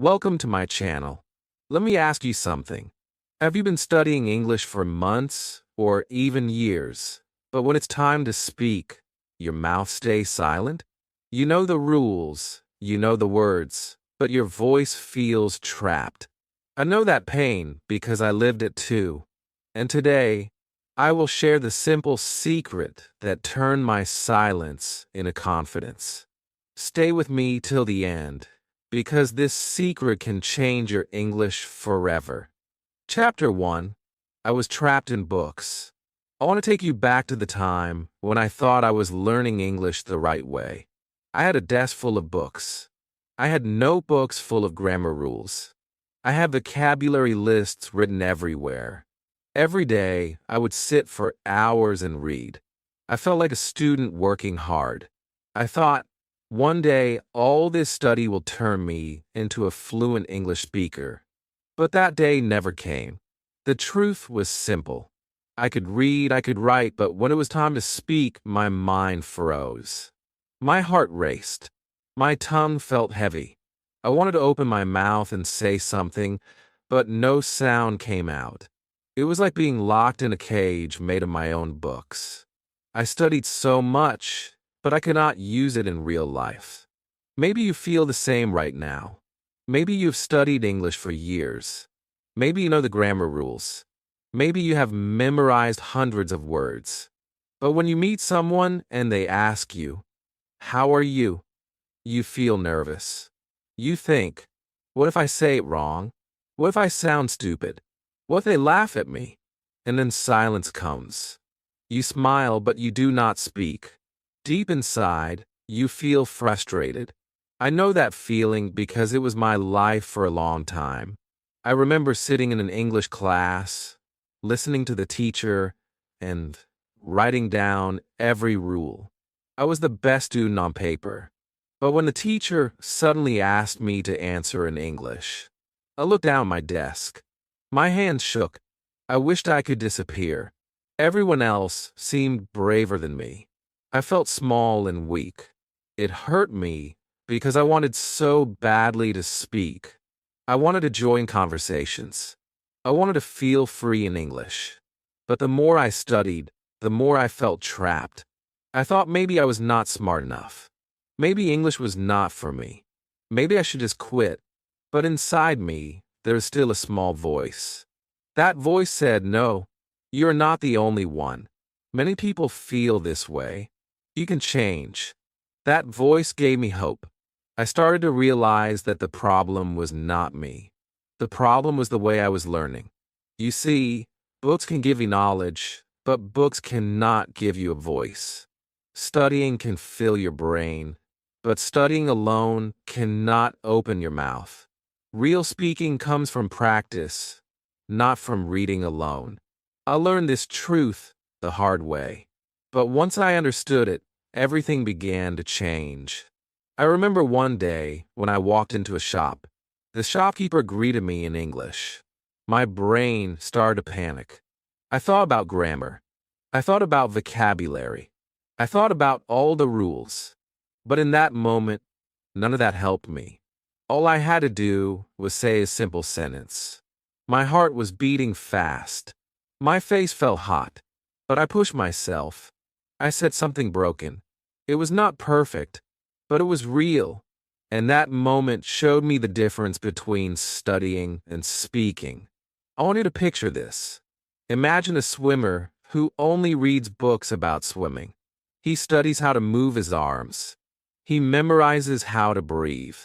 Welcome to my channel. Let me ask you something. Have you been studying English for months or even years, but when it's time to speak, your mouth stays silent? You know the rules, you know the words, but your voice feels trapped. I know that pain because I lived it too. And today, I will share the simple secret that turned my silence into confidence. Stay with me till the end, because this secret can change your English forever. Chapter 1. I was trapped in books. I want to take you back to the time when I thought I was learning English the right way. I had a desk full of books. I had notebooks full of grammar rules. I had vocabulary lists written everywhere. Every day, I would sit for hours and read. I felt like a student working hard. I thought, one day, all this study will turn me into a fluent English speaker. But that day never came. The truth was simple. I could read, I could write, but when it was time to speak, my mind froze. My heart raced. My tongue felt heavy. I wanted to open my mouth and say something, but no sound came out. It was like being locked in a cage made of my own books. I studied so much, but I could not use it in real life. Maybe you feel the same right now. Maybe you've studied English for years. Maybe you know the grammar rules. Maybe you have memorized hundreds of words. But when you meet someone and they ask you, "How are you?" you feel nervous. You think, what if I say it wrong? What if I sound stupid? What if they laugh at me? And then silence comes. You smile, but you do not speak. Deep inside, you feel frustrated. I know that feeling because it was my life for a long time. I remember sitting in an English class, listening to the teacher, and writing down every rule. I was the best student on paper. But when the teacher suddenly asked me to answer in English, I looked down at my desk. My hands shook. I wished I could disappear. Everyone else seemed braver than me. I felt small and weak. It hurt me because I wanted so badly to speak. I wanted to join conversations. I wanted to feel free in English. But the more I studied, the more I felt trapped. I thought maybe I was not smart enough. Maybe English was not for me. Maybe I should just quit. But inside me, there was still a small voice. That voice said, "No, you're not the only one. Many people feel this way. You can change." That voice gave me hope. I started to realize that the problem was not me. The problem was the way I was learning. You see, books can give you knowledge, but books cannot give you a voice. Studying can fill your brain, but studying alone cannot open your mouth. Real speaking comes from practice, not from reading alone. I learned this truth the hard way. But once I understood it, everything began to change. I remember one day when I walked into a shop. The shopkeeper greeted me in English. My brain started to panic. I thought about grammar. I thought about vocabulary. I thought about all the rules. But in that moment, none of that helped me. All I had to do was say a simple sentence. My heart was beating fast. My face felt hot. But I pushed myself. I said something broken. It was not perfect, but it was real. And that moment showed me the difference between studying and speaking. I want you to picture this. Imagine a swimmer who only reads books about swimming. He studies how to move his arms. He memorizes how to breathe.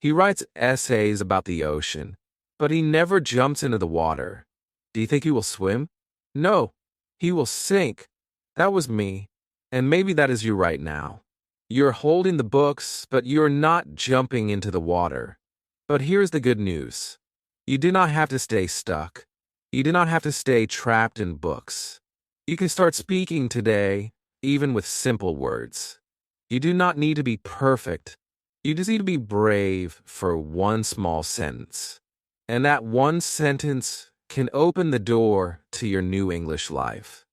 He writes essays about the ocean, but he never jumps into the water. Do you think he will swim? No. He will sink. That was me. And maybe that is you right now. You're holding the books, but you're not jumping into the water. But here's the good news. You do not have to stay stuck. You do not have to stay trapped in books. You can start speaking today, even with simple words. You do not need to be perfect. You just need to be brave for one small sentence. And that one sentence can open the door to your new English life.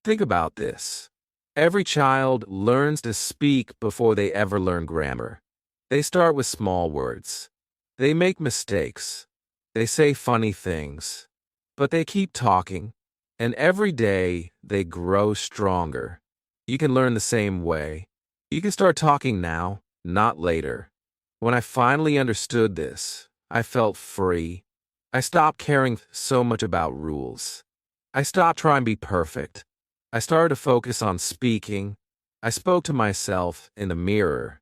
Think about this. Every child learns to speak before they ever learn grammar. They start with small words. They make mistakes. They say funny things. But they keep talking. And every day, they grow stronger. You can learn the same way. You can start talking now, not later. When I finally understood this, I felt free. I stopped caring so much about rules. I stopped trying to be perfect. I started to focus on speaking. I spoke to myself in the mirror.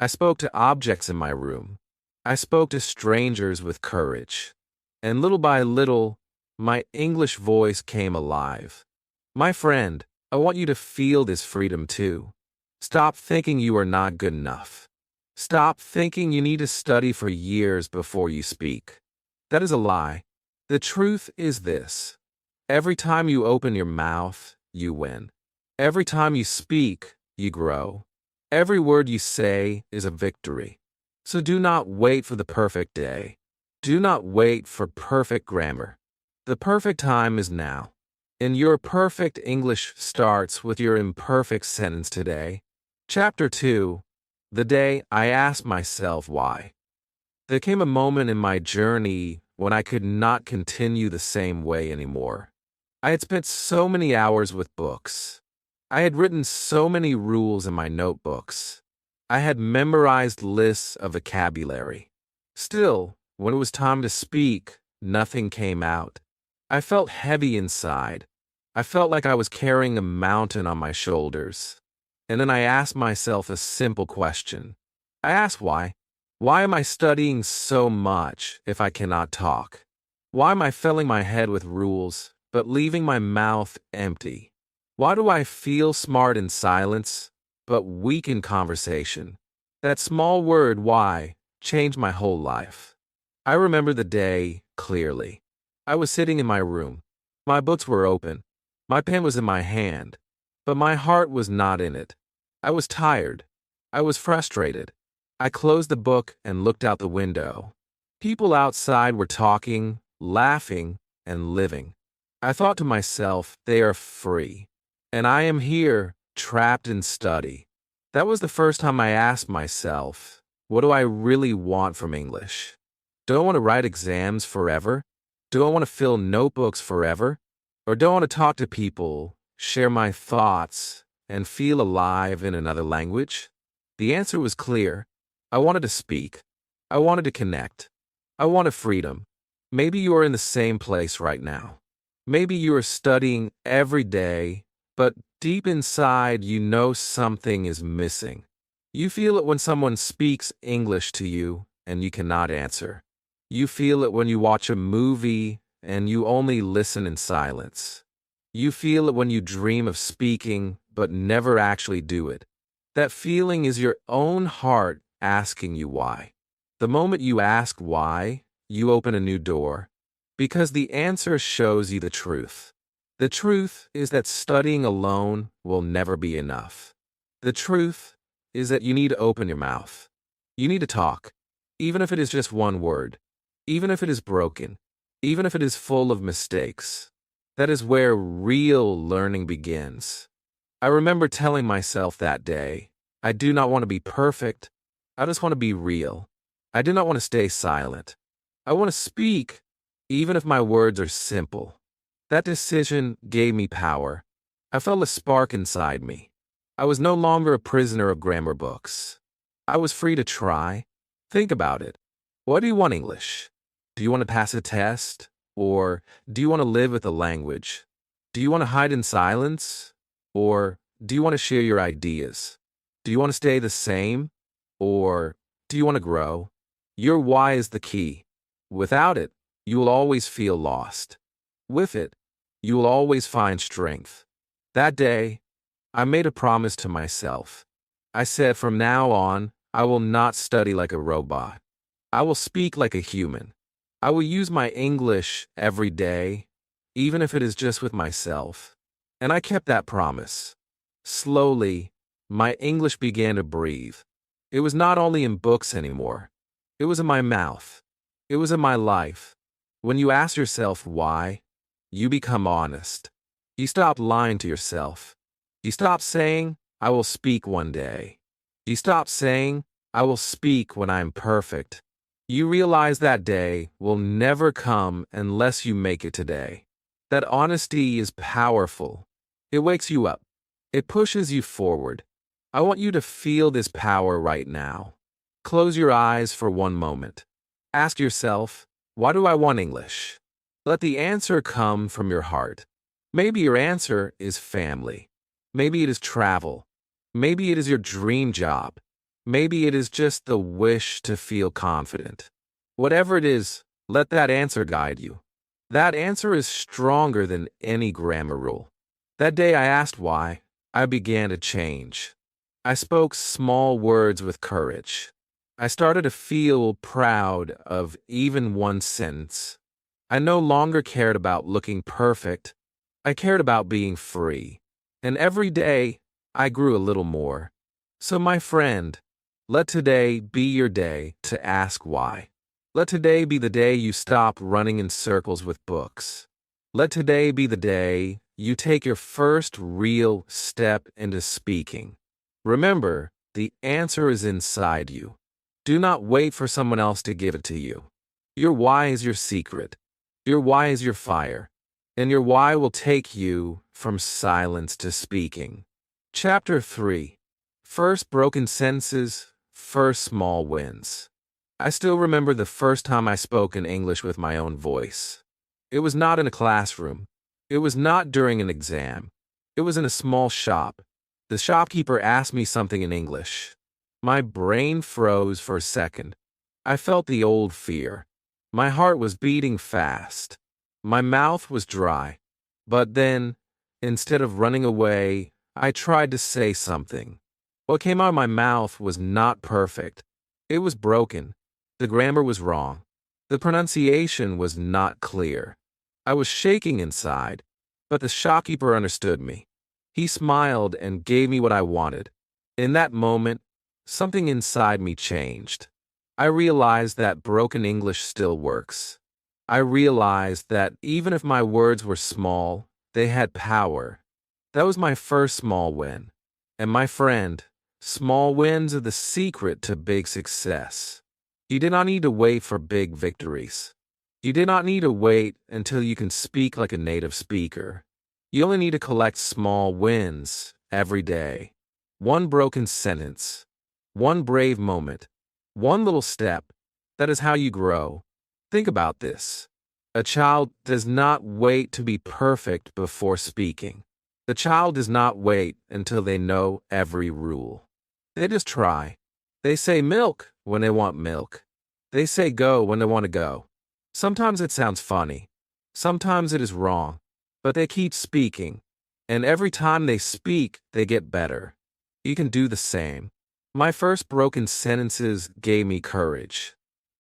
I spoke to objects in my room. I spoke to strangers with courage. And little by little, my English voice came alive. My friend, I want you to feel this freedom too. Stop thinking you are not good enough. Stop thinking you need to study for years before you speak. That is a lie. The truth is this. Every time you open your mouth, you win. Every time you speak, you grow. Every word you say is a victory. So do not wait for the perfect day. Do not wait for perfect grammar. The perfect time is now. And your perfect English starts with your imperfect sentence today. Chapter 2. The day I asked myself why. There came a moment in my journey when I could not continue the same way anymore. I had spent so many hours with books. I had written so many rules in my notebooks. I had memorized lists of vocabulary. Still, when it was time to speak, nothing came out. I felt heavy inside. I felt like I was carrying a mountain on my shoulders. And then I asked myself a simple question. I asked why. Why am I studying so much if I cannot talk? Why am I filling my head with rules, but leaving my mouth empty? Why do I feel smart in silence, but weak in conversation? That small word, why, changed my whole life. I remember the day clearly. I was sitting in my room. My books were open. My pen was in my hand. But my heart was not in it. I was tired. I was frustrated. I closed the book and looked out the window. People outside were talking, laughing, and living. I thought to myself, they are free. And I am here, trapped in study. That was the first time I asked myself, what do I really want from English? Do I want to write exams forever? Do I want to fill notebooks forever? Or do I want to talk to people, share my thoughts, and feel alive in another language? The answer was clear. I wanted to speak. I wanted to connect. I wanted freedom. Maybe you are in the same place right now. Maybe you are studying every day, but deep inside you know something is missing. You feel it when someone speaks English to you and you cannot answer. You feel it when you watch a movie and you only listen in silence. You feel it when you dream of speaking but never actually do it. That feeling is your own heart asking you why. The moment you ask why, you open a new door. Because the answer shows you the truth. The truth is that studying alone will never be enough. The truth is that you need to open your mouth. You need to talk, even if it is just one word, even if it is broken, even if it is full of mistakes. That is where real learning begins. I remember telling myself that day, I do not want to be perfect. I just want to be real. I do not want to stay silent. I want to speak, even if my words are simple. That decision gave me power. I felt a spark inside me. I was no longer a prisoner of grammar books. I was free to try. Think about it. What do you want English? Do you want to pass a test? Or do you want to live with a language? Do you want to hide in silence? Or do you want to share your ideas? Do you want to stay the same? Or do you want to grow? Your why is the key. Without it, you will always feel lost. With it, you will always find strength. That day, I made a promise to myself. I said, from now on, I will not study like a robot. I will speak like a human. I will use my English every day, even if it is just with myself. And I kept that promise. Slowly, my English began to breathe. It was not only in books anymore. It was in my mouth. It was in my life. When you ask yourself why, you become honest. You stop lying to yourself. You stop saying, I will speak one day. You stop saying, I will speak when I am perfect. You realize that day will never come unless you make it today. That honesty is powerful. It wakes you up. It pushes you forward. I want you to feel this power right now. Close your eyes for one moment. Ask yourself, why do I want English? Let the answer come from your heart. Maybe your answer is family. Maybe it is travel. Maybe it is your dream job. Maybe it is just the wish to feel confident. Whatever it is, let that answer guide you. That answer is stronger than any grammar rule. That day I asked why, I began to change. I spoke small words with courage. I started to feel proud of even one sentence. I no longer cared about looking perfect. I cared about being free. And every day, I grew a little more. So my friend, let today be your day to ask why. Let today be the day you stop running in circles with books. Let today be the day you take your first real step into speaking. Remember, the answer is inside you. Do not wait for someone else to give it to you. Your why is your secret. Your why is your fire. And your why will take you from silence to speaking. Chapter 3. First broken sentences, first small wins. I still remember the first time I spoke in English with my own voice. It was not in a classroom. It was not during an exam. It was in a small shop. The shopkeeper asked me something in English. My brain froze for a second. I felt the old fear. My heart was beating fast. My mouth was dry. But then, instead of running away, I tried to say something. What came out of my mouth was not perfect. It was broken. The grammar was wrong. The pronunciation was not clear. I was shaking inside, but the shopkeeper understood me. He smiled and gave me what I wanted. In that moment, something inside me changed. I realized that broken English still works. I realized that even if my words were small, they had power. That was my first small win. And my friend, small wins are the secret to big success. You do not need to wait for big victories. You do not need to wait until you can speak like a native speaker. You only need to collect small wins every day. One broken sentence, one brave moment, one little step. That is how you grow. Think about this. A child does not wait to be perfect before speaking. The child does not wait until they know every rule. They just try. They say milk when they want milk. They say go when they want to go. Sometimes it sounds funny. Sometimes it is wrong. But they keep speaking. And every time they speak, they get better. You can do the same. My first broken sentences gave me courage.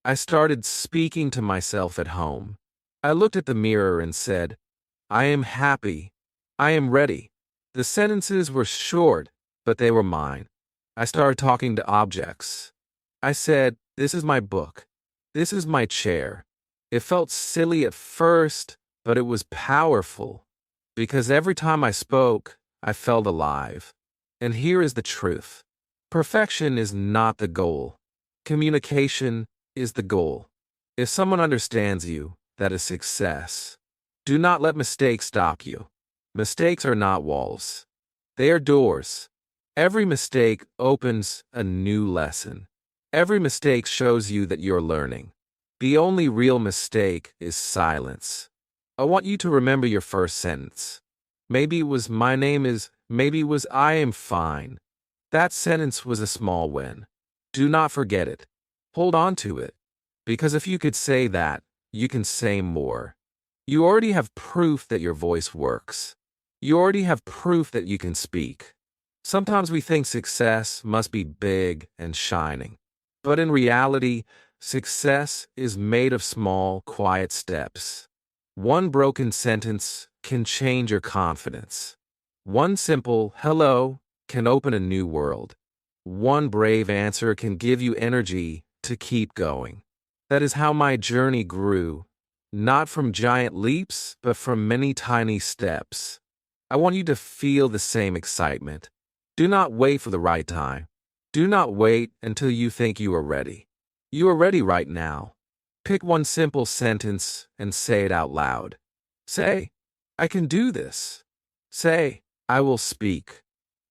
I started speaking to myself at home. I looked at the mirror and said, I am happy. I am ready. The sentences were short, but they were mine. I started talking to objects. I said, this is my book. This is my chair. It felt silly at first, but it was powerful. Because every time I spoke, I felt alive. And here is the truth. Perfection is not the goal. Communication is the goal. If someone understands you, that is success. Do not let mistakes stop you. Mistakes are not walls. They are doors. Every mistake opens a new lesson. Every mistake shows you that you're learning. The only real mistake is silence. I want you to remember your first sentence. Maybe it was my name is, maybe it was I am fine. That sentence was a small win. Do not forget it. Hold on to it. Because if you could say that, you can say more. You already have proof that your voice works. You already have proof that you can speak. Sometimes we think success must be big and shining. But in reality, success is made of small, quiet steps. One broken sentence can change your confidence. One simple hello can open a new world. One brave answer can give you energy to keep going. That is how my journey grew, not from giant leaps, but from many tiny steps. I want you to feel the same excitement. Do not wait for the right time. Do not wait until you think you are ready. You are ready right now. Pick one simple sentence and say it out loud. Say, I can do this. Say, I will speak.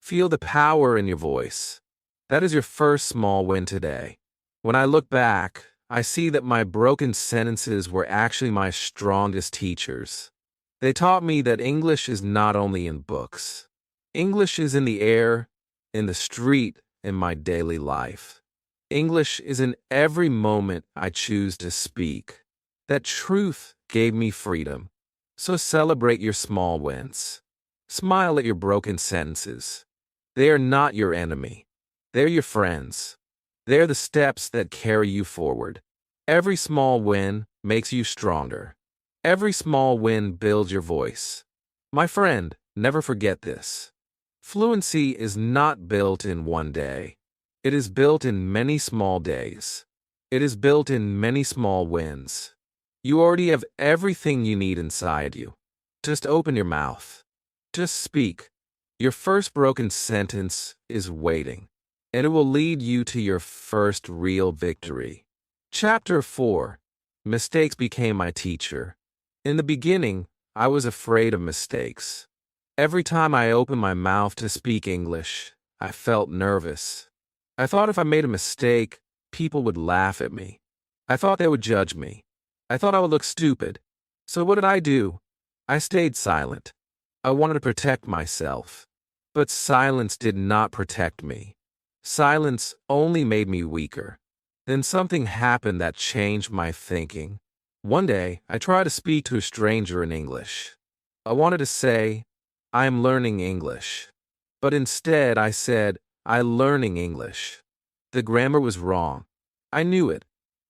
Feel the power in your voice. That is your first small win today. When I look back, I see that my broken sentences were actually my strongest teachers. They taught me that English is not only in books. English is in the air, in the street, in my daily life. English is in every moment I choose to speak. That truth gave me freedom. So celebrate your small wins. Smile at your broken sentences. They are not your enemy. They're your friends. They're the steps that carry you forward. Every small win makes you stronger. Every small win builds your voice. My friend, never forget this. Fluency is not built in one day. It is built in many small days. It is built in many small wins. You already have everything you need inside you. Just open your mouth. Just speak. Your first broken sentence is waiting, and it will lead you to your first real victory. Chapter 4. Mistakes became my teacher. In the beginning, I was afraid of mistakes. Every time I opened my mouth to speak English, I felt nervous. I thought if I made a mistake, people would laugh at me. I thought they would judge me. I thought I would look stupid. So what did I do? I stayed silent. I wanted to protect myself. But silence did not protect me. Silence only made me weaker. Then something happened that changed my thinking. One day, I tried to speak to a stranger in English. I wanted to say, I'm learning English. But instead, I said, I'm learning English. The grammar was wrong. I knew it.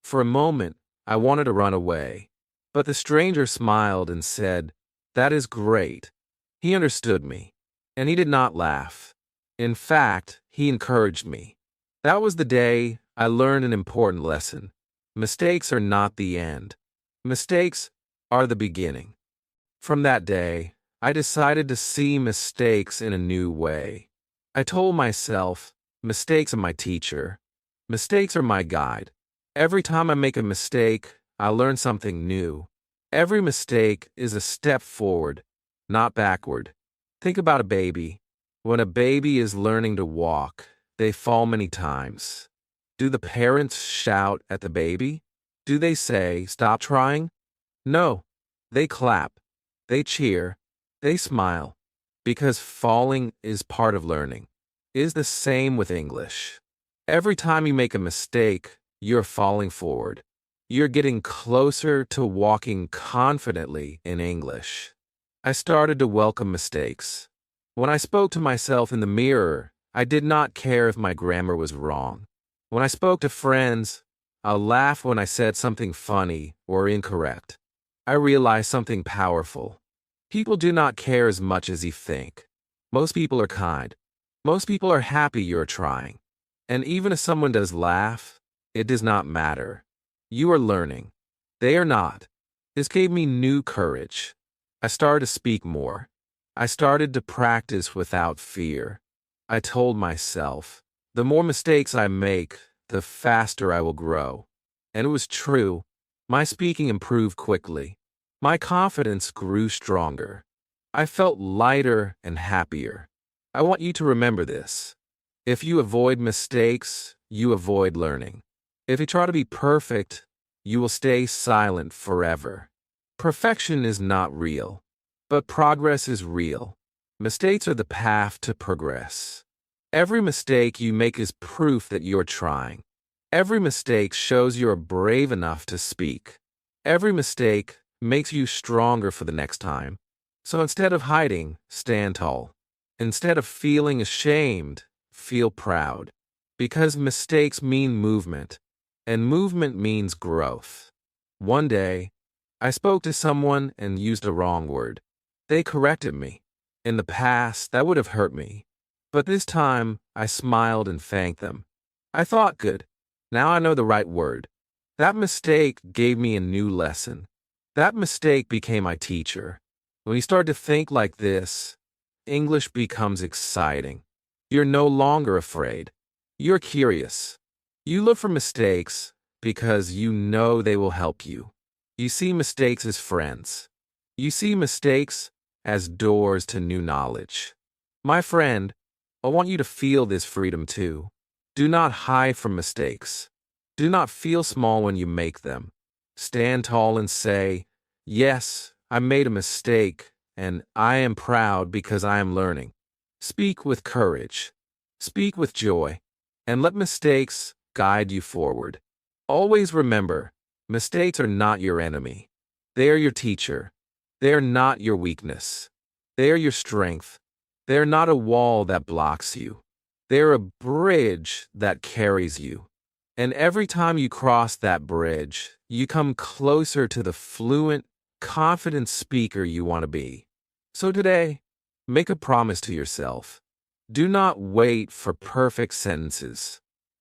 For a moment, I wanted to run away. But the stranger smiled and said, that is great. He understood me. And he did not laugh. In fact, he encouraged me. That was the day I learned an important lesson. Mistakes are not the end. Mistakes are the beginning. From that day, I decided to see mistakes in a new way. I told myself, mistakes are my teacher. Mistakes are my guide. Every time I make a mistake, I learn something new. Every mistake is a step forward, not backward. Think about a baby. When a baby is learning to walk, they fall many times. Do the parents shout at the baby? Do they say, stop trying? No. They clap. They cheer. They smile. Because falling is part of learning. It is the same with English. Every time you make a mistake, you're falling forward. You're getting closer to walking confidently in English. I started to welcome mistakes. When I spoke to myself in the mirror, I did not care if my grammar was wrong. When I spoke to friends, I laughed when I said something funny or incorrect. I realized something powerful. People do not care as much as you think. Most people are kind. Most people are happy you're trying. And even if someone does laugh, it does not matter. You are learning. They are not. This gave me new courage. I started to speak more. I started to practice without fear. I told myself, the more mistakes I make, the faster I will grow. And it was true. My speaking improved quickly. My confidence grew stronger. I felt lighter and happier. I want you to remember this. If you avoid mistakes, you avoid learning. If you try to be perfect, you will stay silent forever. Perfection is not real, but progress is real. Mistakes are the path to progress. Every mistake you make is proof that you're trying. Every mistake shows you're brave enough to speak. Every mistake makes you stronger for the next time. So instead of hiding, stand tall. Instead of feeling ashamed, feel proud. Because mistakes mean movement, and movement means growth. One day, I spoke to someone and used a wrong word. They corrected me. In the past, that would have hurt me. But this time, I smiled and thanked them. I thought, good. Now I know the right word. That mistake gave me a new lesson. That mistake became my teacher. When you start to think like this, English becomes exciting. You're no longer afraid. You're curious. You look for mistakes, because you know they will help you. You see mistakes as friends. You see mistakes as doors to new knowledge. My friend, I want you to feel this freedom too. Do not hide from mistakes. Do not feel small when you make them. Stand tall and say, "Yes, I made a mistake, and I am proud because I am learning." Speak with courage. Speak with joy, and let mistakes guide you forward. Always remember, mistakes are not your enemy. They are your teacher. They are not your weakness. They are your strength. They are not a wall that blocks you. They are a bridge that carries you. And every time you cross that bridge, you come closer to the fluent, confident speaker you want to be. So today, make a promise to yourself. Do not wait for perfect sentences.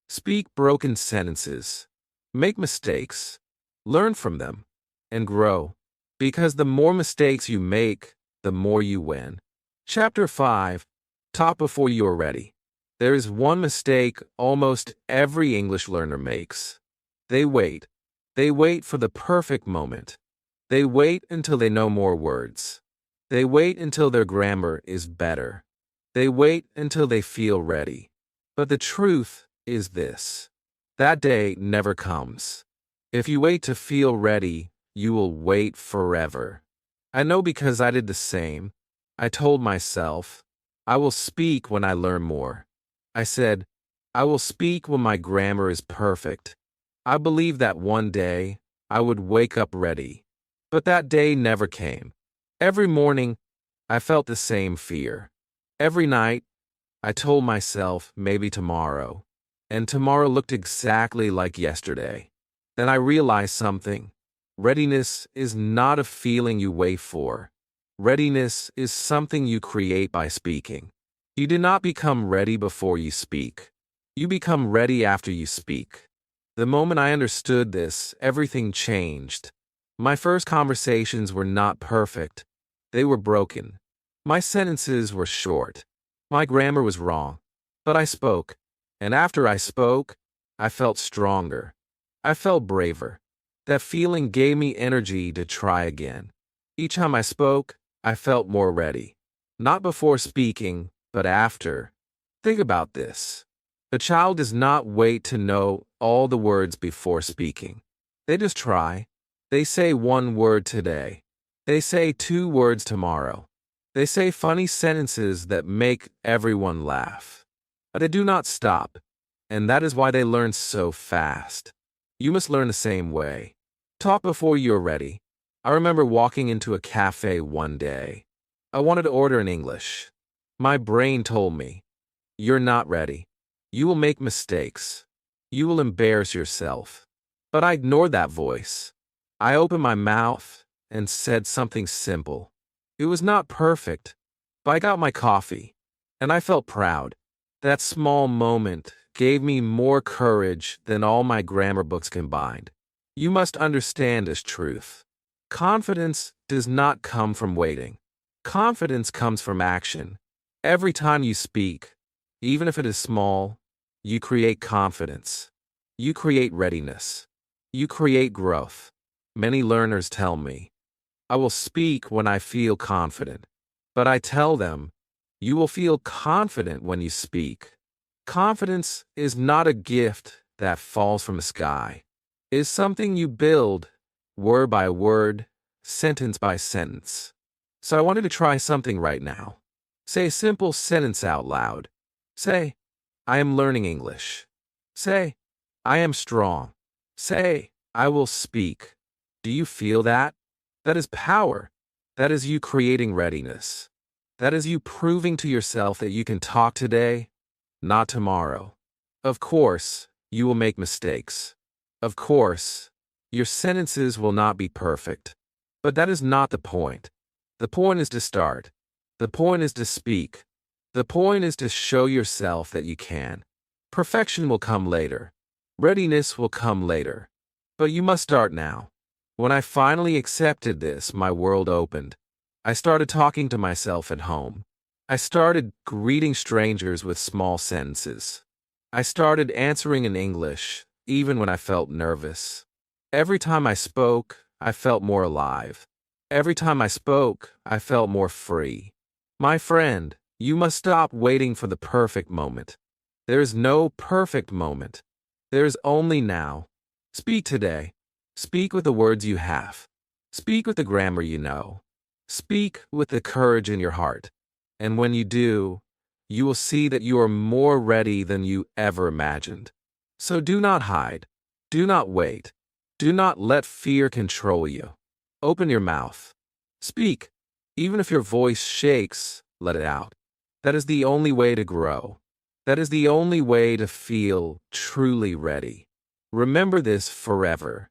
Speak broken sentences. Make mistakes. Learn from them. And grow. Because the more mistakes you make, the more you win. Chapter 5. Talk before you are ready. There is one mistake almost every English learner makes. They wait. They wait for the perfect moment. They wait until they know more words. They wait until their grammar is better. They wait until they feel ready. But the truth is this: that day never comes. If you wait to feel ready, you will wait forever. I know because I did the same. I told myself, I will speak when I learn more. I said, I will speak when my grammar is perfect. I believed that one day I would wake up ready. But that day never came. Every morning, I felt the same fear. Every night, I told myself maybe tomorrow. And tomorrow looked exactly like yesterday. Then I realized something. Readiness is not a feeling you wait for. Readiness is something you create by speaking. You do not become ready before you speak. You become ready after you speak. The moment I understood this, everything changed. My first conversations were not perfect. They were broken. My sentences were short. My grammar was wrong. But I spoke. And after I spoke, I felt stronger. I felt braver. That feeling gave me energy to try again. Each time I spoke, I felt more ready. Not before speaking, but after. Think about this. A child does not wait to know all the words before speaking. They just try. They say one word today. They say 2 words tomorrow. They say funny sentences that make everyone laugh. But they do not stop, and that is why they learn so fast. You must learn the same way. Talk before you're ready. I remember walking into a cafe one day. I wanted to order in English. My brain told me, "You're not ready. You will make mistakes. You will embarrass yourself." But I ignored that voice. I opened my mouth and said something simple. It was not perfect, but I got my coffee, and I felt proud. That small moment gave me more courage than all my grammar books combined. You must understand this truth. Confidence does not come from waiting. Confidence comes from action. Every time you speak, even if it is small, you create confidence. You create readiness. You create growth. Many learners tell me, I will speak when I feel confident. But I tell them, you will feel confident when you speak. Confidence is not a gift that falls from the sky. It is something you build, word by word, sentence by sentence. So I wanted to try something right now. Say a simple sentence out loud. Say, I am learning English. Say, I am strong. Say, I will speak. Do you feel that? That is power. That is you creating readiness. That is you proving to yourself that you can talk today, not tomorrow. Of course, you will make mistakes. Of course, your sentences will not be perfect. But that is not the point. The point is to start. The point is to speak. The point is to show yourself that you can. Perfection will come later. Readiness will come later. But you must start now. When I finally accepted this, my world opened. I started talking to myself at home. I started greeting strangers with small sentences. I started answering in English, even when I felt nervous. Every time I spoke, I felt more alive. Every time I spoke, I felt more free. My friend, you must stop waiting for the perfect moment. There is no perfect moment. There is only now. Speak today. Speak with the words you have. Speak with the grammar you know. Speak with the courage in your heart. And when you do, you will see that you are more ready than you ever imagined. So do not hide. Do not wait. Do not let fear control you. Open your mouth. Speak. Even if your voice shakes, let it out. That is the only way to grow. That is the only way to feel truly ready. Remember this forever.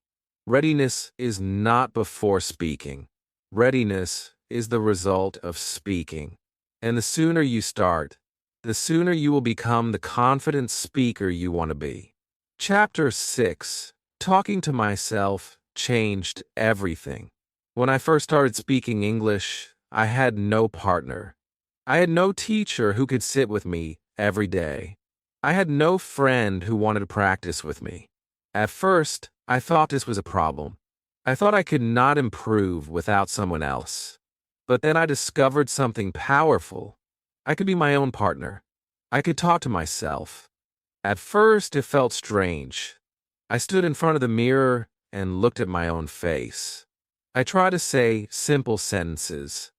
Readiness is not before speaking. Readiness is the result of speaking. And the sooner you start, the sooner you will become the confident speaker you want to be. Chapter 6. Talking to myself changed everything. When I first started speaking English, I had no partner. I had no teacher who could sit with me every day. I had no friend who wanted to practice with me. At first, I thought this was a problem. I thought I could not improve without someone else. But then I discovered something powerful. I could be my own partner. I could talk to myself. At first, it felt strange. I stood in front of the mirror and looked at my own face. I tried to say simple sentences.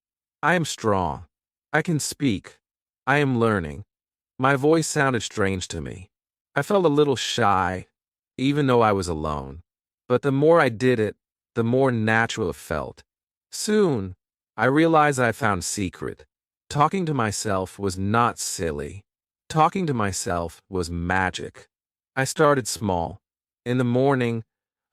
I am strong. I can speak. I am learning. My voice sounded strange to me. I felt a little shy, even though I was alone. But the more I did it, the more natural it felt. Soon, I realized I found a secret. Talking to myself was not silly. Talking to myself was magic. I started small. In the morning,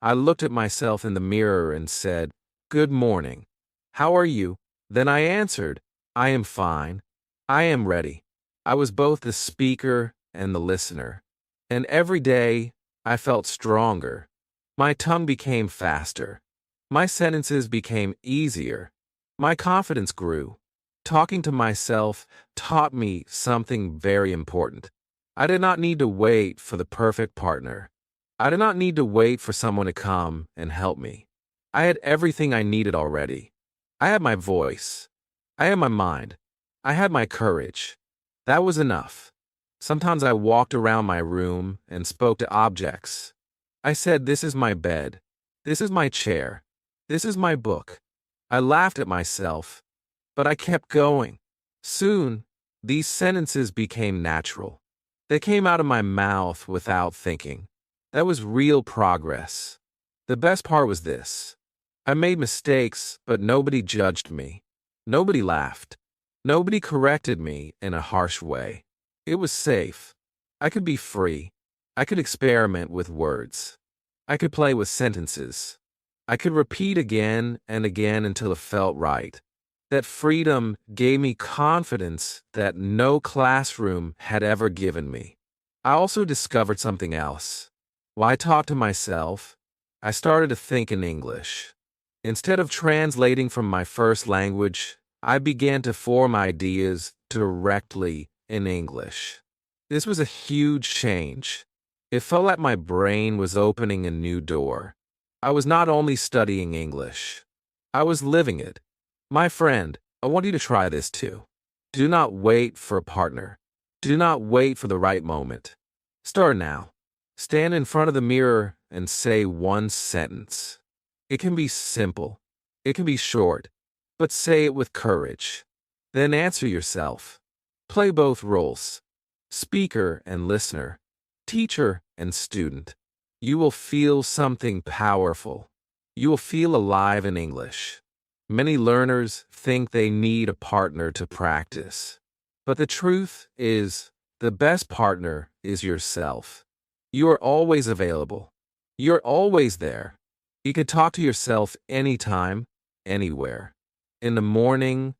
I looked at myself in the mirror and said, "Good morning. How are you?" Then I answered, "I am fine. I am ready." I was both the speaker and the listener. And every day, I felt stronger. My tongue became faster. My sentences became easier. My confidence grew. Talking to myself taught me something very important. I did not need to wait for the perfect partner. I did not need to wait for someone to come and help me. I had everything I needed already. I had my voice. I had my mind. I had my courage. That was enough. Sometimes I walked around my room and spoke to objects. I said, "This is my bed. This is my chair. This is my book." I laughed at myself, but I kept going. Soon, these sentences became natural. They came out of my mouth without thinking. That was real progress. The best part was this. I made mistakes, but nobody judged me. Nobody laughed. Nobody corrected me in a harsh way. It was safe. I could be free. I could experiment with words. I could play with sentences. I could repeat again and again until it felt right. That freedom gave me confidence that no classroom had ever given me. I also discovered something else. While I talked to myself, I started to think in English. Instead of translating from my first language, I began to form ideas directly in English. This was a huge change. It felt like my brain was opening a new door. I was not only studying English, I was living it. My friend, I want you to try this too. Do not wait for a partner. Do not wait for the right moment. Start now. Stand in front of the mirror and say one sentence. It can be simple. It can be short, but say it with courage. Then answer yourself. Play both roles, speaker and listener, teacher and student. You will feel something powerful. You will feel alive in English. Many learners think they need a partner to practice. But the truth is, the best partner is yourself. You are always available. You're always there. You can talk to yourself anytime, anywhere. In the morning,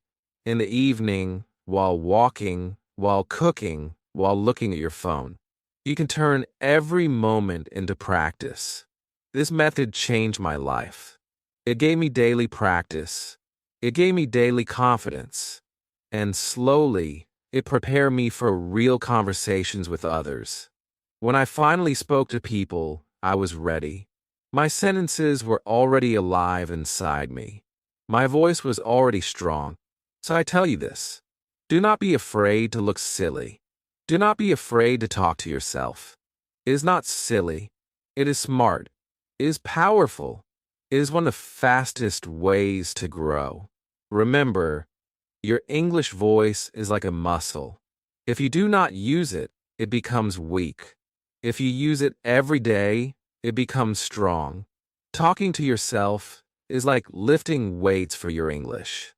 in the evening, while walking, while cooking, while looking at your phone. You can turn every moment into practice. This method changed my life. It gave me daily practice. It gave me daily confidence. And slowly, it prepared me for real conversations with others. When I finally spoke to people, I was ready. My sentences were already alive inside me. My voice was already strong. So I tell you this. Do not be afraid to look silly. Do not be afraid to talk to yourself. It is not silly. It is smart. It is powerful. It is one of the fastest ways to grow. Remember, your English voice is like a muscle. If you do not use it, it becomes weak. If you use it every day, it becomes strong. Talking to yourself is like lifting weights for your English.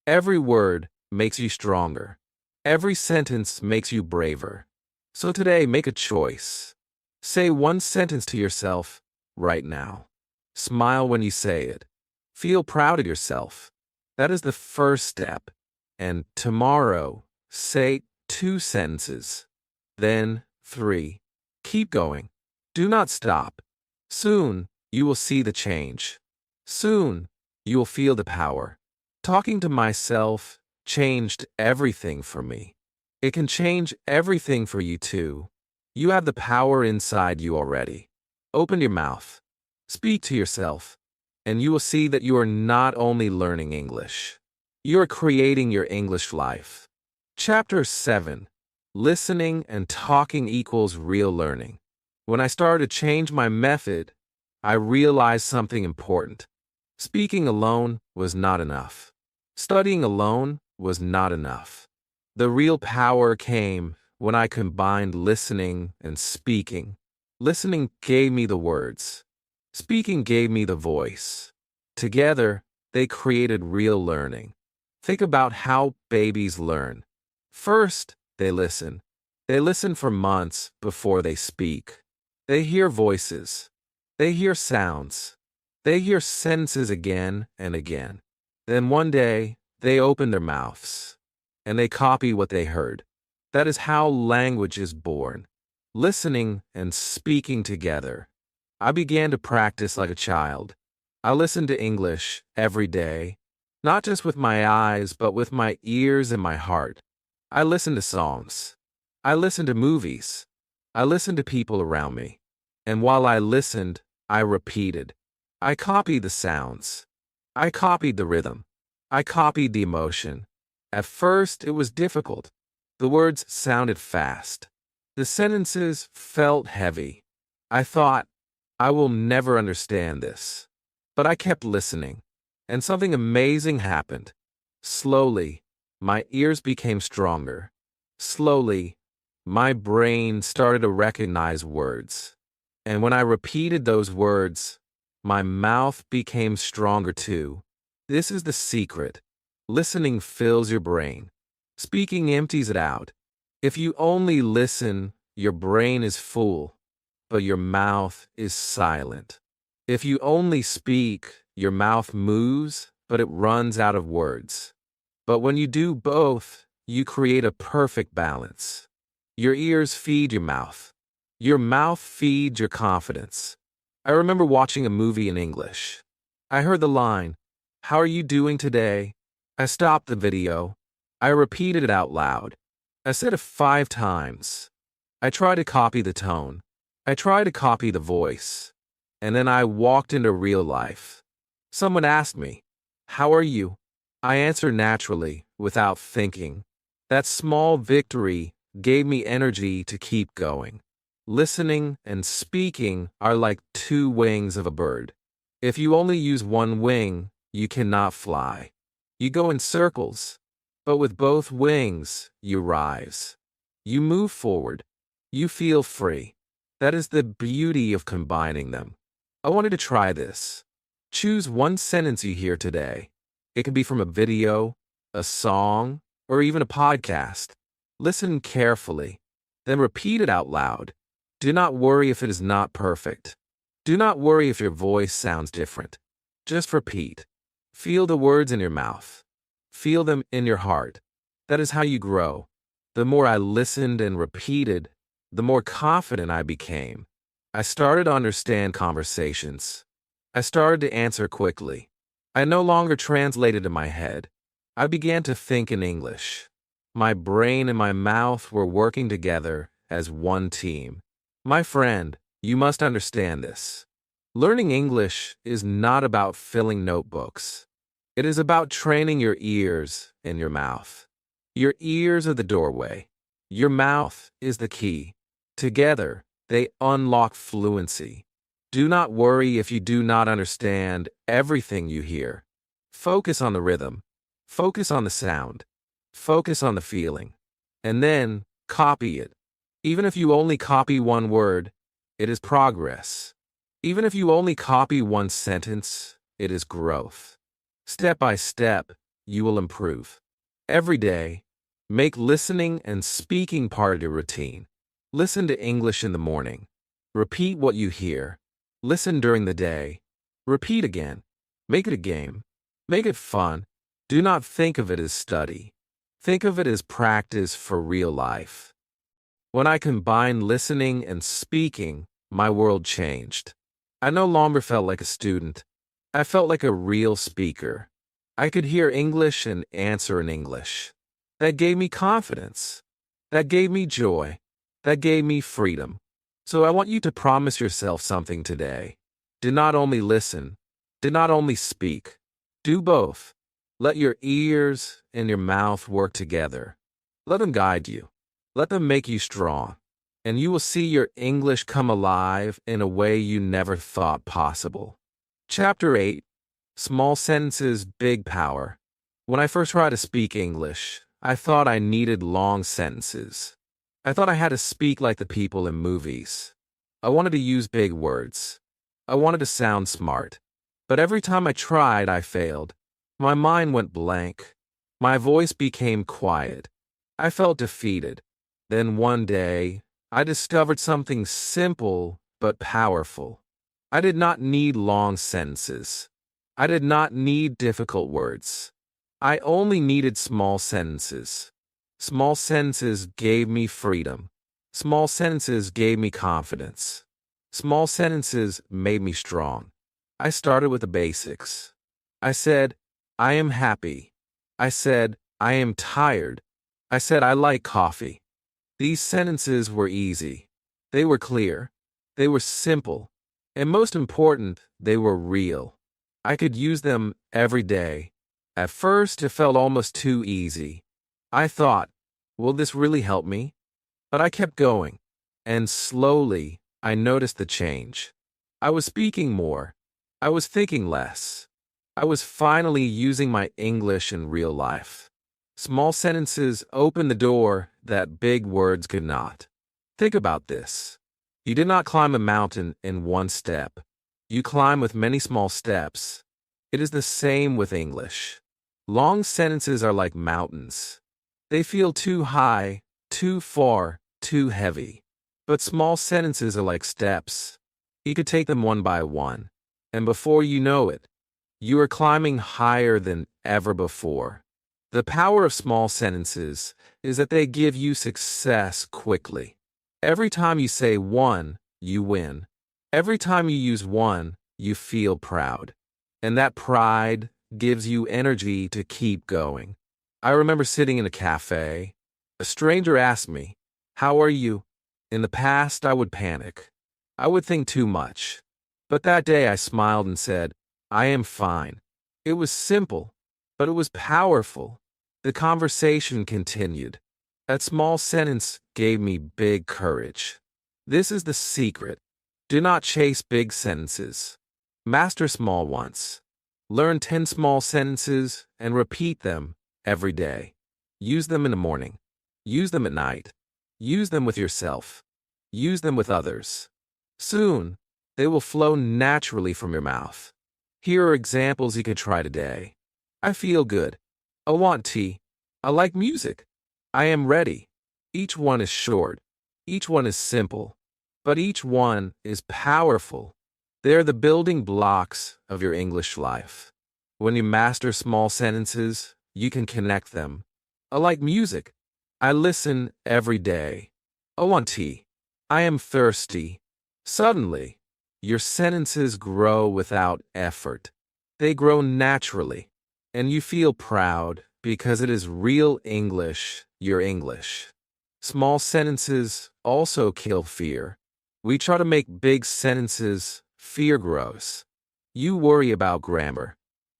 Every word makes you stronger. Every sentence makes you braver. So today, make a choice. Say one sentence to yourself right now. Smile when you say it. Feel proud of yourself. That is the first step. And tomorrow, say 2 sentences. Then 3. Keep going. Do not stop. Soon, you will see the change. Soon, you will feel the power. Talking to myself changed everything for me. It can change everything for you too. You have the power inside you already. Open your mouth. Speak to yourself, and you will see that you are not only learning English. You are creating your English life. Chapter 7. Listening and talking equals real learning. When I started to change my method, I realized something important. Speaking alone was not enough. Studying alone was not enough. The real power came when I combined listening and speaking. Listening gave me the words. Speaking gave me the voice. Together, they created real learning. Think about how babies learn. First, they listen. They listen for months before they speak. They hear voices. They hear sounds. They hear sentences again and again. Then one day, they open their mouths, and they copy what they heard. That is how language is born. Listening and speaking together. I began to practice like a child. I listened to English every day, not just with my eyes, but with my ears and my heart. I listened to songs. I listened to movies. I listened to people around me. And while I listened, I repeated. I copied the sounds. I copied the rhythm. I copied the emotion. At first, it was difficult. The words sounded fast. The sentences felt heavy. I thought, I will never understand this. But I kept listening, and something amazing happened. Slowly, my ears became stronger. Slowly, my brain started to recognize words. And when I repeated those words, my mouth became stronger too. This is the secret. Listening fills your brain. Speaking empties it out. If you only listen, your brain is full, but your mouth is silent. If you only speak, your mouth moves, but it runs out of words. But when you do both, you create a perfect balance. Your ears feed your mouth. Your mouth feeds your confidence. I remember watching a movie in English. I heard the line, "How are you doing today?" I stopped the video. I repeated it out loud. I said it 5 times. I tried to copy the tone. I tried to copy the voice. And then I walked into real life. Someone asked me, "How are you?" I answered naturally, without thinking. That small victory gave me energy to keep going. Listening and speaking are like 2 wings of a bird. If you only use one wing, you cannot fly. You go in circles, but with both wings, you rise. You move forward. You feel free. That is the beauty of combining them. I wanted to try this. Choose one sentence you hear today. It can be from a video, a song, or even a podcast. Listen carefully, then repeat it out loud. Do not worry if it is not perfect. Do not worry if your voice sounds different. Just repeat. Feel the words in your mouth. Feel them in your heart. That is how you grow. The more I listened and repeated, the more confident I became. I started to understand conversations. I started to answer quickly. I no longer translated in my head. I began to think in English. My brain and my mouth were working together as one team. My friend, You must understand this. Learning English is not about filling notebooks. It is about training your ears and your mouth. Your ears are the doorway. Your mouth is the key. Together, they unlock fluency. Do not worry if you do not understand everything you hear. Focus on the rhythm. Focus on the sound. Focus on the feeling. And then, copy it. Even if you only copy one word, it is progress. Even if you only copy one sentence, it is growth. Step by step, you will improve. Every day, make listening and speaking part of your routine. Listen to English in the morning. Repeat what you hear. Listen during the day. Repeat again. Make it a game. Make it fun. Do not think of it as study. Think of it as practice for real life. When I combined listening and speaking, my world changed. I no longer felt like a student. I felt like a real speaker. I could hear English and answer in English. That gave me confidence. That gave me joy. That gave me freedom. So I want you to promise yourself something today. Do not only listen. Do not only speak. Do both. Let your ears and your mouth work together. Let them guide you. Let them make you strong. And you will see your English come alive in a way you never thought possible. Chapter 8. Small Sentences, Big Power. When I first tried to speak English, I thought I needed long sentences. I thought I had to speak like the people in movies. I wanted to use big words. I wanted to sound smart. But every time I tried, I failed. My mind went blank. My voice became quiet. I felt defeated. Then one day, I discovered something simple but powerful. I did not need long sentences. I did not need difficult words. I only needed small sentences. Small sentences gave me freedom. Small sentences gave me confidence. Small sentences made me strong. I started with the basics. I said, I am happy. I said, I am tired. I said, I like coffee. These sentences were easy. They were clear. They were simple. And most important, they were real. I could use them every day. At first, it felt almost too easy. I thought, will this really help me? But I kept going. And slowly, I noticed the change. I was speaking more. I was thinking less. I was finally using my English in real life. Small sentences opened the door that big words could not. Think about this. You did not climb a mountain in one step. You climb with many small steps. It is the same with English. Long sentences are like mountains. They feel too high, too far, too heavy. But small sentences are like steps. You could take them one by one. And before you know it, you are climbing higher than ever before. The power of small sentences is that they give you success quickly. Every time you say one, you win. Every time you use one, you feel proud. And that pride gives you energy to keep going. I remember sitting in a cafe. A stranger asked me, "How are you?" In the past, I would panic. I would think too much. But that day I smiled and said, "I am fine." It was simple, but it was powerful. The conversation continued. That small sentence gave me big courage. This is the secret. Do not chase big sentences. Master small ones. Learn 10 small sentences and repeat them every day. Use them in the morning. Use them at night. Use them with yourself. Use them with others. Soon, they will flow naturally from your mouth. Here are examples you can try today. I feel good. I want tea. I like music. I am ready. Each one is short. Each one is simple. But each one is powerful. They are the building blocks of your English life. When you master small sentences, you can connect them. I like music. I listen every day. I want tea. I am thirsty. Suddenly, your sentences grow without effort. They grow naturally, and you feel proud because it is real English, your English. Small sentences also kill fear. We try to make big sentences, fear grows. You worry about grammar.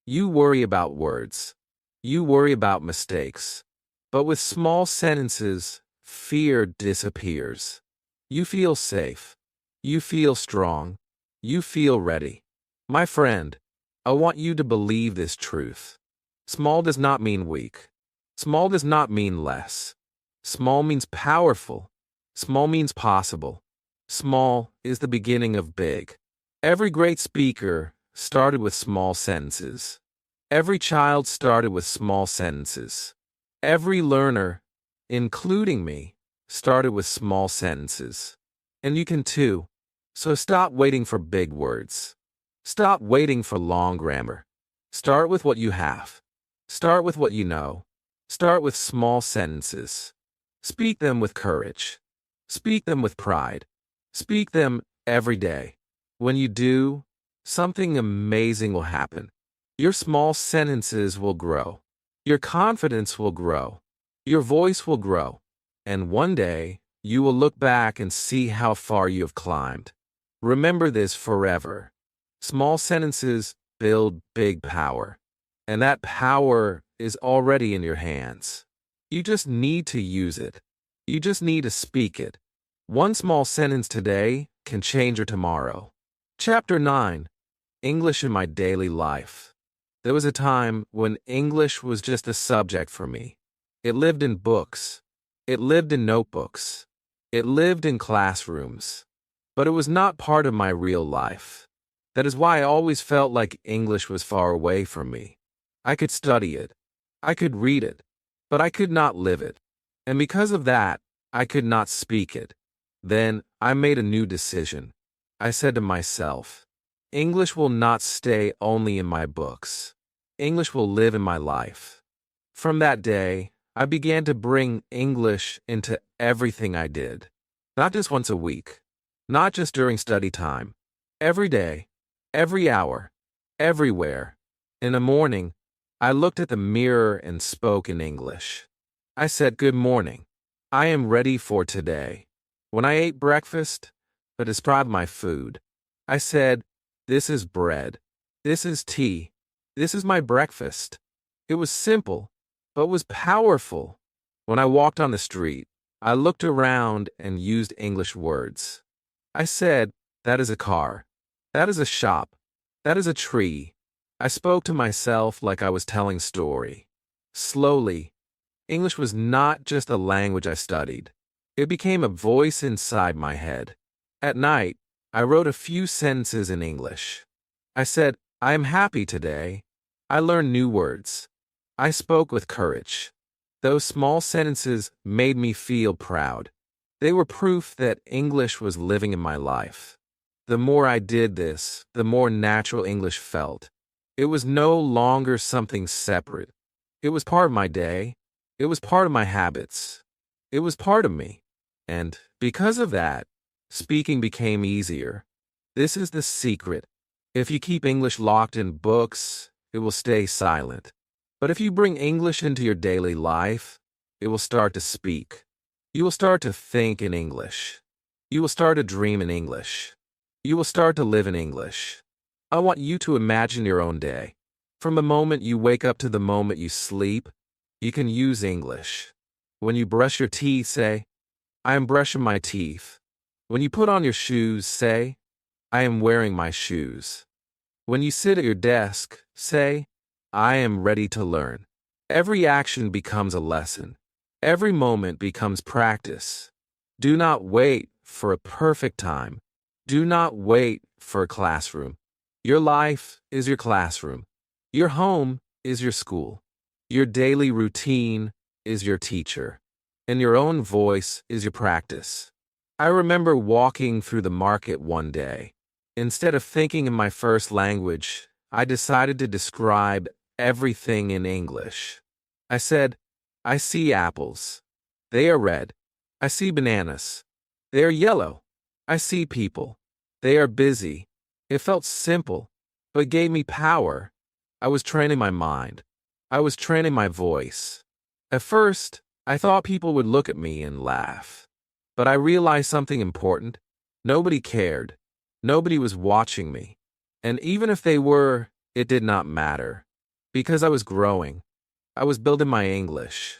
You worry about words. You worry about mistakes. But with small sentences, fear disappears. You feel safe. You feel strong. You feel ready. My friend, I want you to believe this truth. Small does not mean weak. Small does not mean less. Small means powerful. Small means possible. Small is the beginning of big. Every great speaker started with small sentences. Every child started with small sentences. Every learner, including me, started with small sentences. And you can too. So stop waiting for big words. Stop waiting for long grammar. Start with what you have. Start with what you know. Start with small sentences. Speak them with courage. Speak them with pride. Speak them every day. When you do, something amazing will happen. Your small sentences will grow. Your confidence will grow. Your voice will grow. And one day, you will look back and see how far you have climbed. Remember this forever. Small sentences build big power. And that power is already in your hands. You just need to use it. You just need to speak it. One small sentence today can change your tomorrow. Chapter 9. English in my daily life. There was a time when English was just a subject for me. It lived in books. It lived in notebooks. It lived in classrooms. But it was not part of my real life. That is why I always felt like English was far away from me. I could study it. I could read it. But I could not live it. And because of that, I could not speak it. Then I made a new decision. I said to myself, English will not stay only in my books. English will live in my life. From that day, I began to bring English into everything I did. Not just once a week. Not just during study time. Every day. Every hour. Everywhere. In the morning, I looked at the mirror and spoke in English. I said, "Good morning. I am ready for today." When I ate breakfast, to describe my food, I said, "This is bread. This is tea. This is my breakfast." It was simple, but was powerful. When I walked on the street, I looked around and used English words. I said, "That is a car. That is a shop. That is a tree." I spoke to myself like I was telling story. Slowly, English was not just a language I studied. It became a voice inside my head. At night, I wrote a few sentences in English. I said, "I am happy today." I learned new words. I spoke with courage. Those small sentences made me feel proud. They were proof that English was living in my life. The more I did this, the more natural English felt. It was no longer something separate. It was part of my day. It was part of my habits. It was part of me. And because of that, speaking became easier. This is the secret. If you keep English locked in books, it will stay silent. But if you bring English into your daily life, it will start to speak. You will start to think in English. You will start to dream in English. You will start to live in English. I want you to imagine your own day. From the moment you wake up to the moment you sleep, you can use English. When you brush your teeth, say, "I am brushing my teeth." When you put on your shoes, say, "I am wearing my shoes." When you sit at your desk, say, "I am ready to learn." Every action becomes a lesson. Every moment becomes practice. Do not wait for a perfect time. Do not wait for a classroom. Your life is your classroom. Your home is your school. Your daily routine is your teacher. And your own voice is your practice. I remember walking through the market one day. Instead of thinking in my first language, I decided to describe everything in English. I said, "I see apples. They are red. I see bananas. They are yellow. I see people. They are busy." It felt simple, but gave me power. I was training my mind. I was training my voice. At first, I thought people would look at me and laugh. But I realized something important. Nobody cared. Nobody was watching me. And even if they were, it did not matter. Because I was growing. I was building my English.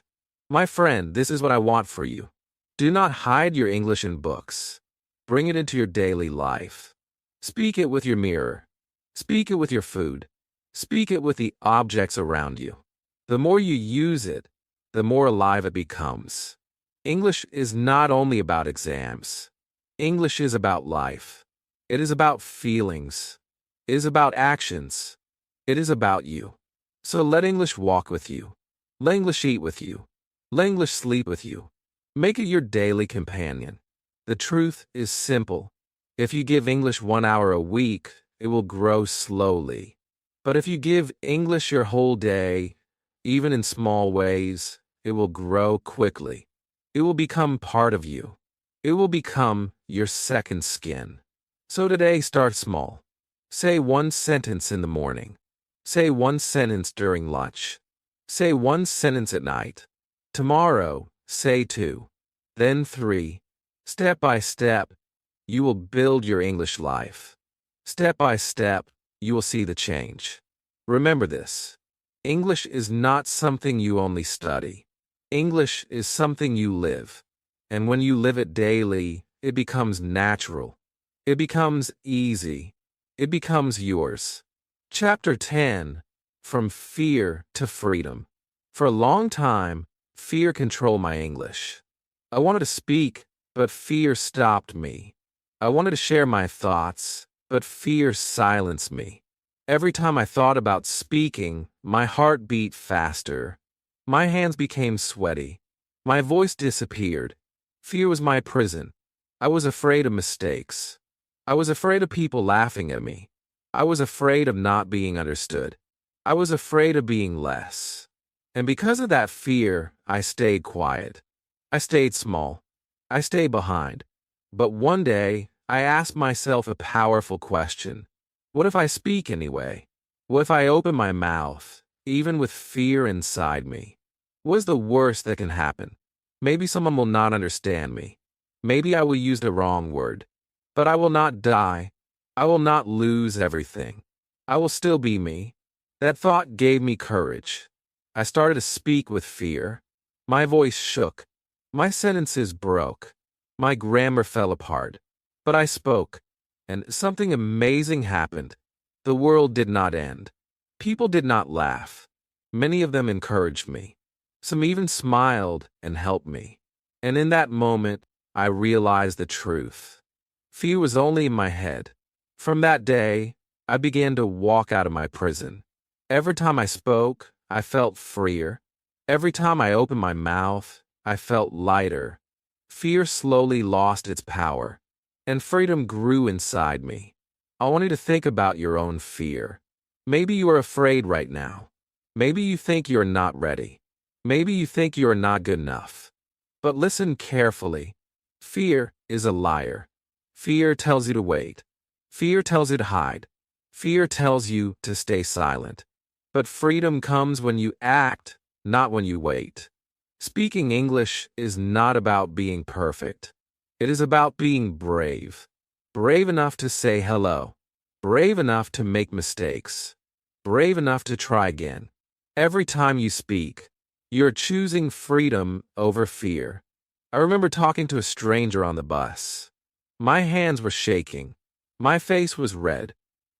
My friend, this is what I want for you. Do not hide your English in books. Bring it into your daily life. Speak it with your mirror. Speak it with your food. Speak it with the objects around you. The more you use it, the more alive it becomes. English is not only about exams. English is about life. It is about feelings. It is about actions. It is about you. So let English walk with you. Let English eat with you. Let English sleep with you. Make it your daily companion. The truth is simple. If you give English 1 hour a week, it will grow slowly. But if you give English your whole day, even in small ways, it will grow quickly. It will become part of you. It will become your second skin. So today, start small. Say one sentence in the morning. Say one sentence during lunch. Say one sentence at night. Tomorrow, say 2. Then 3. Step by step, you will build your English life. Step by step, you will see the change. Remember this. English is not something you only study. English is something you live. And when you live it daily, it becomes natural. It becomes easy. It becomes yours. Chapter 10. From Fear to Freedom. For a long time, fear controlled my English. I wanted to speak, but fear stopped me. I wanted to share my thoughts, but fear silenced me. Every time I thought about speaking, my heart beat faster. My hands became sweaty. My voice disappeared. Fear was my prison. I was afraid of mistakes. I was afraid of people laughing at me. I was afraid of not being understood. I was afraid of being less. And because of that fear, I stayed quiet. I stayed small. I stayed behind. But one day, I asked myself a powerful question. What if I speak anyway? What if I open my mouth, even with fear inside me? What is the worst that can happen? Maybe someone will not understand me. Maybe I will use the wrong word. But I will not die. I will not lose everything. I will still be me. That thought gave me courage. I started to speak with fear. My voice shook. My sentences broke. My grammar fell apart. But I spoke, and something amazing happened. The world did not end. People did not laugh. Many of them encouraged me. Some even smiled and helped me. And in that moment, I realized the truth. Fear was only in my head. From that day, I began to walk out of my prison. Every time I spoke, I felt freer. Every time I opened my mouth, I felt lighter. Fear slowly lost its power, and freedom grew inside me. I want you to think about your own fear. Maybe you are afraid right now. Maybe you think you are not ready. Maybe you think you are not good enough. But listen carefully. Fear is a liar. Fear tells you to wait. Fear tells you to hide. Fear tells you to stay silent. But freedom comes when you act, not when you wait. Speaking English is not about being perfect. It is about being brave. Brave enough to say hello. Brave enough to make mistakes. Brave enough to try again. Every time you speak, you're choosing freedom over fear. I remember talking to a stranger on the bus. My hands were shaking. My face was red.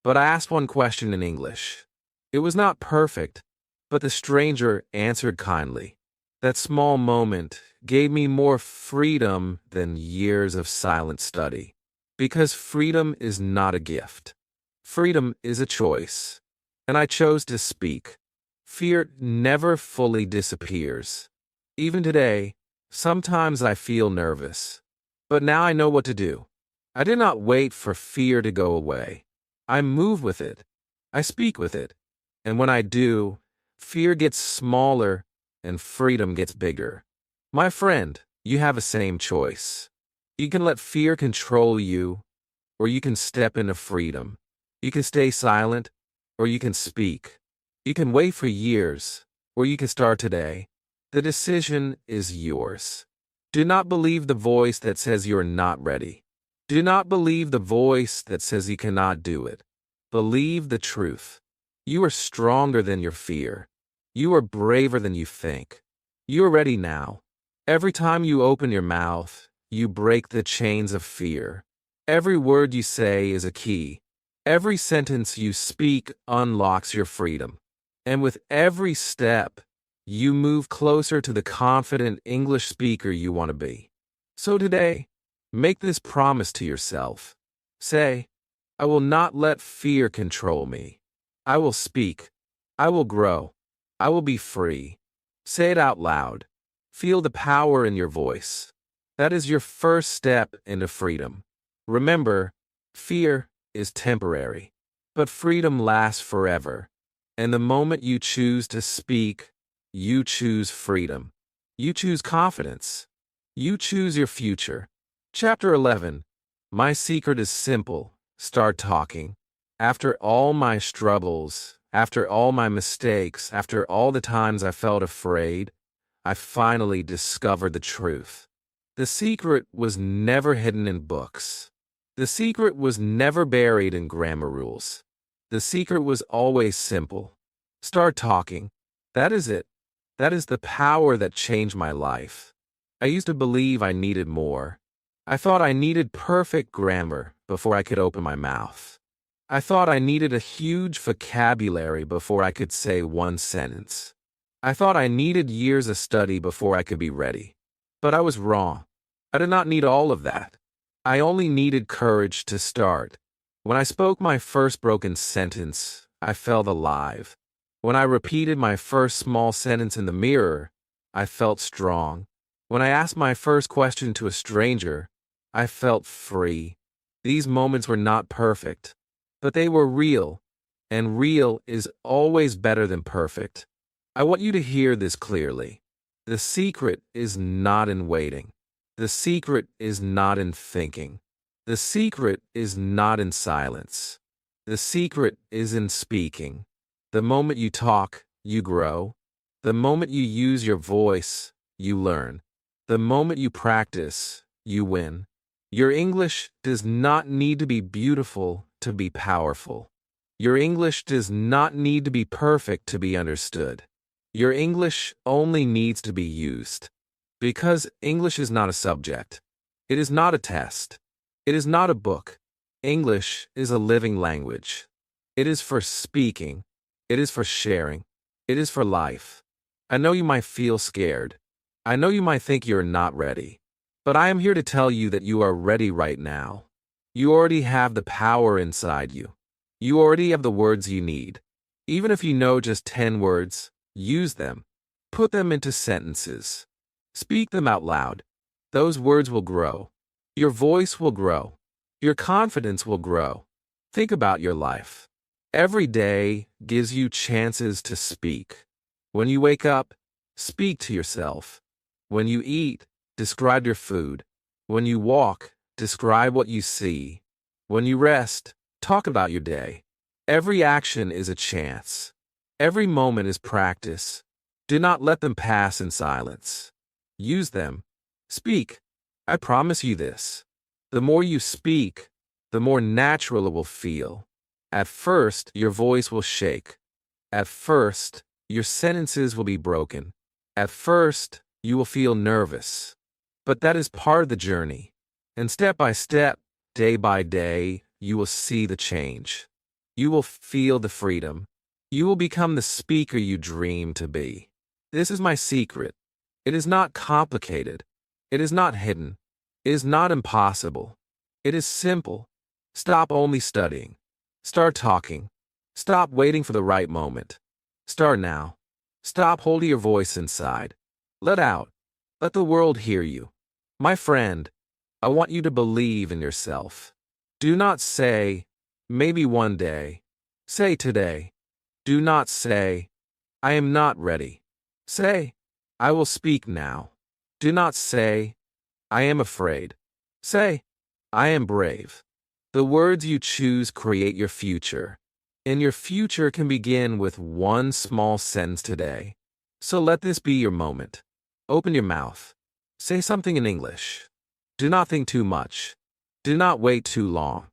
But I asked one question in English. It was not perfect, but the stranger answered kindly. That small moment gave me more freedom than years of silent study. Because freedom is not a gift. Freedom is a choice. And I chose to speak. Fear never fully disappears. Even today, sometimes I feel nervous. But now I know what to do. I did not wait for fear to go away. I move with it. I speak with it. And when I do, fear gets smaller and freedom gets bigger. My friend, you have the same choice. You can let fear control you, or you can step into freedom. You can stay silent, or you can speak. You can wait for years, or you can start today. The decision is yours. Do not believe the voice that says you're not ready. Do not believe the voice that says you cannot do it. Believe the truth. You are stronger than your fear. You are braver than you think. You are ready now. Every time you open your mouth, you break the chains of fear. Every word you say is a key. Every sentence you speak unlocks your freedom. And with every step, you move closer to the confident English speaker you want to be. So today, make this promise to yourself. Say, I will not let fear control me. I will speak. I will grow. I will be free. Say it out loud. Feel the power in your voice. That is your first step into freedom. Remember, fear is temporary, but freedom lasts forever. And the moment you choose to speak, you choose freedom. You choose confidence. You choose your future. Chapter 11. My secret is simple. Start talking. After all my struggles, after all my mistakes, after all the times I felt afraid, I finally discovered the truth. The secret was never hidden in books. The secret was never buried in grammar rules. The secret was always simple. Start talking. That is it. That is the power that changed my life. I used to believe I needed more. I thought I needed perfect grammar before I could open my mouth. I thought I needed a huge vocabulary before I could say one sentence. I thought I needed years of study before I could be ready. But I was wrong. I did not need all of that. I only needed courage to start. When I spoke my first broken sentence, I felt alive. When I repeated my first small sentence in the mirror, I felt strong. When I asked my first question to a stranger, I felt free. These moments were not perfect, but they were real, and real is always better than perfect. I want you to hear this clearly. The secret is not in waiting. The secret is not in thinking. The secret is not in silence. The secret is in speaking. The moment you talk, you grow. The moment you use your voice, you learn. The moment you practice, you win. Your English does not need to be beautiful to be powerful. Your English does not need to be perfect to be understood. Your English only needs to be used. Because English is not a subject. It is not a test. It is not a book. English is a living language. It is for speaking. It is for sharing. It is for life. I know you might feel scared. I know you might think you're not ready. But I am here to tell you that you are ready right now. You already have the power inside you. You already have the words you need. Even if you know just 10 words, use them. Put them into sentences. Speak them out loud. Those words will grow. Your voice will grow. Your confidence will grow. Think about your life. Every day gives you chances to speak. When you wake up, speak to yourself. When you eat, describe your food. When you walk, describe what you see. When you rest, talk about your day. Every action is a chance. Every moment is practice. Do not let them pass in silence. Use them. Speak. I promise you this. The more you speak, the more natural it will feel. At first, your voice will shake. At first, your sentences will be broken. At first, you will feel nervous. But that is part of the journey. And step by step, day by day, you will see the change. You will feel the freedom. You will become the speaker you dream to be. This is my secret. It is not complicated. It is not hidden. It is not impossible. It is simple. Stop only studying. Start talking. Stop waiting for the right moment. Start now. Stop holding your voice inside. Let out. Let the world hear you. My friend, I want you to believe in yourself. Do not say, maybe one day. Say today. Do not say, I am not ready. Say, I will speak now. Do not say, I am afraid. Say, I am brave. The words you choose create your future, and your future can begin with one small sentence today. So let this be your moment. Open your mouth. Say something in English. Do not think too much. Do not wait too long.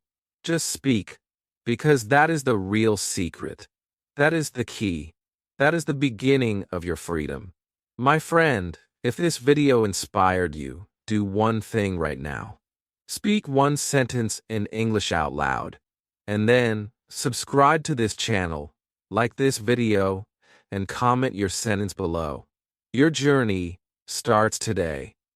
Just speak, because that is the real secret. That is the key. That is the beginning of your freedom. My friend, if this video inspired you, do one thing right now. Speak one sentence in English out loud. And then, subscribe to this channel, like this video, and comment your sentence below. Your journey starts today.